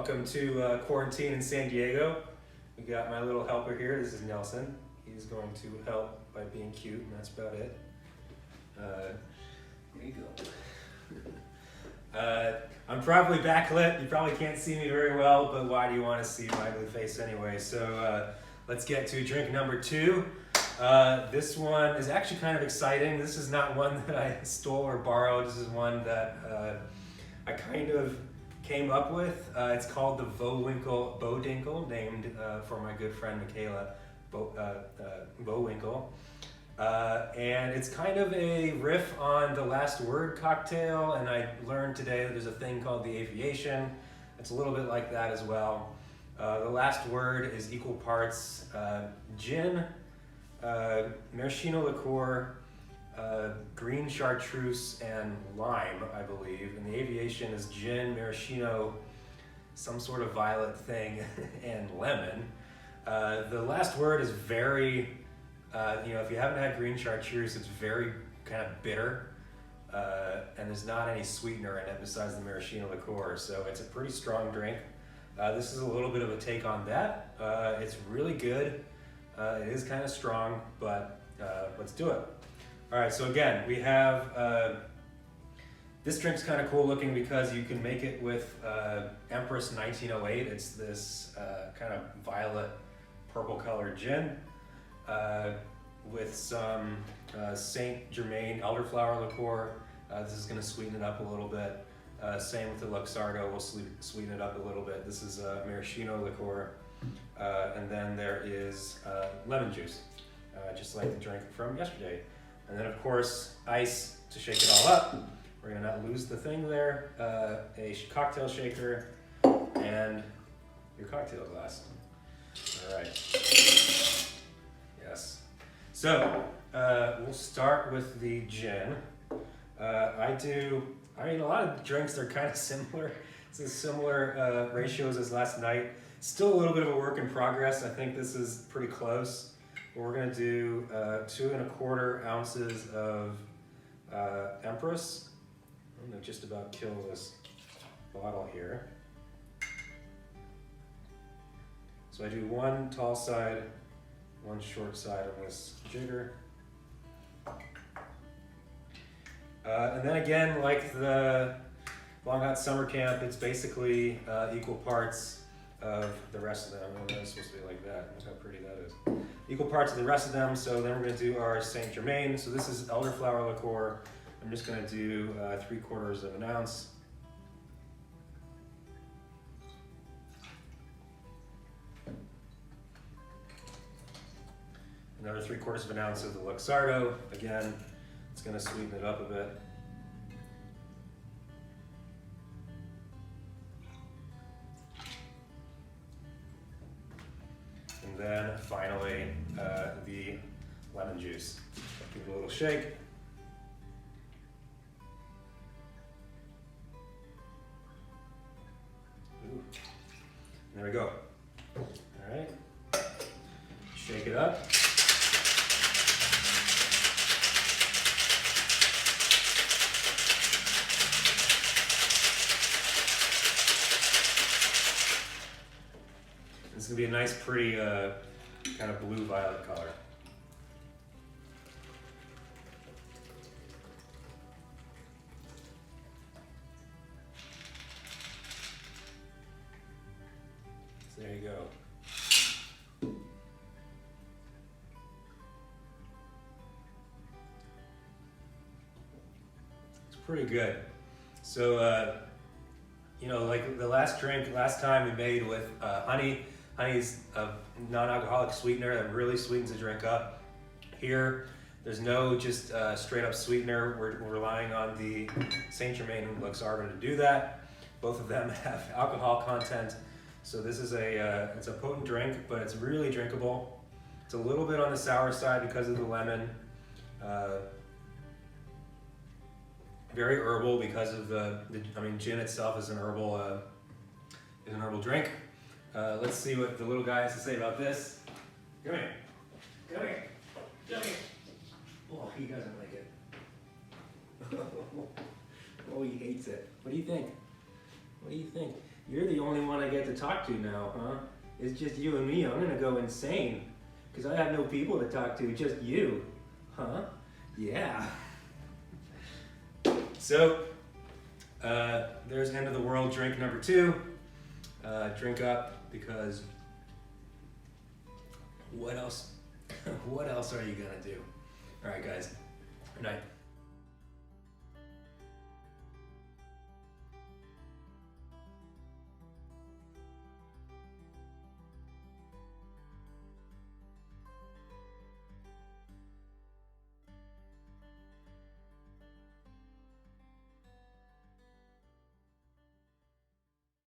Welcome to Quarantini in San Diego. We got my little helper here. This is Nelson. He's going to help by being cute, and that's about it. There you go. I'm probably backlit. You probably can't see me very well, but why do you want to see my ugly face anyway? So let's get to drink number 2. This one is actually kind of exciting. This is not one that I stole or borrowed. This is one that I kind of came up with. It's called the Vowinkel Bodinkle, named for my good friend Michaela Vowinkel. And it's kind of a riff on the Last Word cocktail, and I learned today that there's a thing called the Aviation. It's a little bit like that as well. The Last Word is equal parts gin, Maraschino liqueur, green chartreuse, and lime, I believe. And the Aviation is gin, maraschino, some sort of violet thing, and lemon. The Last Word is very, if you haven't had green chartreuse, it's very kind of bitter, and there's not any sweetener in it besides the maraschino liqueur, so it's a pretty strong drink. This is a little bit of a take on that. It's really good. It is kind of strong, but let's do it. All right, so again, we have, this drink's kind of cool looking because you can make it with Empress 1908. It's this kind of violet purple colored gin with some Saint Germain Elderflower liqueur. This is gonna sweeten it up a little bit. Same with the Luxardo, we'll sweeten it up a little bit. This is maraschino liqueur. And then there is lemon juice, just like the drink from yesterday. And then of course, ice to shake it all up. We're gonna not lose the thing there. A cocktail shaker and your cocktail glass. All right. Yes. So we'll start with the gin. I mean, a lot of drinks are kind of similar. It's as similar ratios as last night. Still a little bit of a work in progress. I think this is pretty close. We're gonna do 2 1/4 ounces of Empress. I'm gonna just about kill this bottle here. So I do 1 tall side, 1 short side on this jigger. And then again, like the Long Hot Summer Camp, it's basically equal parts of the rest of them. Oh, that's supposed to be like that. Look how pretty that is. Equal parts of the rest of them. So then we're going to do our Saint Germain. So this is Elderflower liqueur. I'm just going to do 3/4 of an ounce. Another 3/4 of an ounce of the Luxardo. Again, it's going to sweeten it up a bit. And then finally, the lemon juice. Give it a little shake. Ooh. There we go. All right. Shake it up. It's gonna be a nice, pretty, kind of blue-violet color. So there you go. It's pretty good. So, like the last time we made with honey. Honey's a non-alcoholic sweetener that really sweetens the drink up. Here, there's no just straight up sweetener. We're relying on the Saint Germain and Luxardo to do that. Both of them have alcohol content. So this is it's a potent drink, but it's really drinkable. It's a little bit on the sour side because of the lemon. Very herbal because of gin itself is an herbal drink. Let's see what the little guy has to say about this. Come here. Come here. Come here. Oh, he doesn't like it. Oh, he hates it. What do you think? What do you think? You're the only one I get to talk to now, huh? It's just you and me. I'm gonna go insane. Because I have no people to talk to, just you. Huh? Yeah. So, there's end of the world drink number 2. Drink up, because what else? What else are you gonna do? All right, guys. Good night.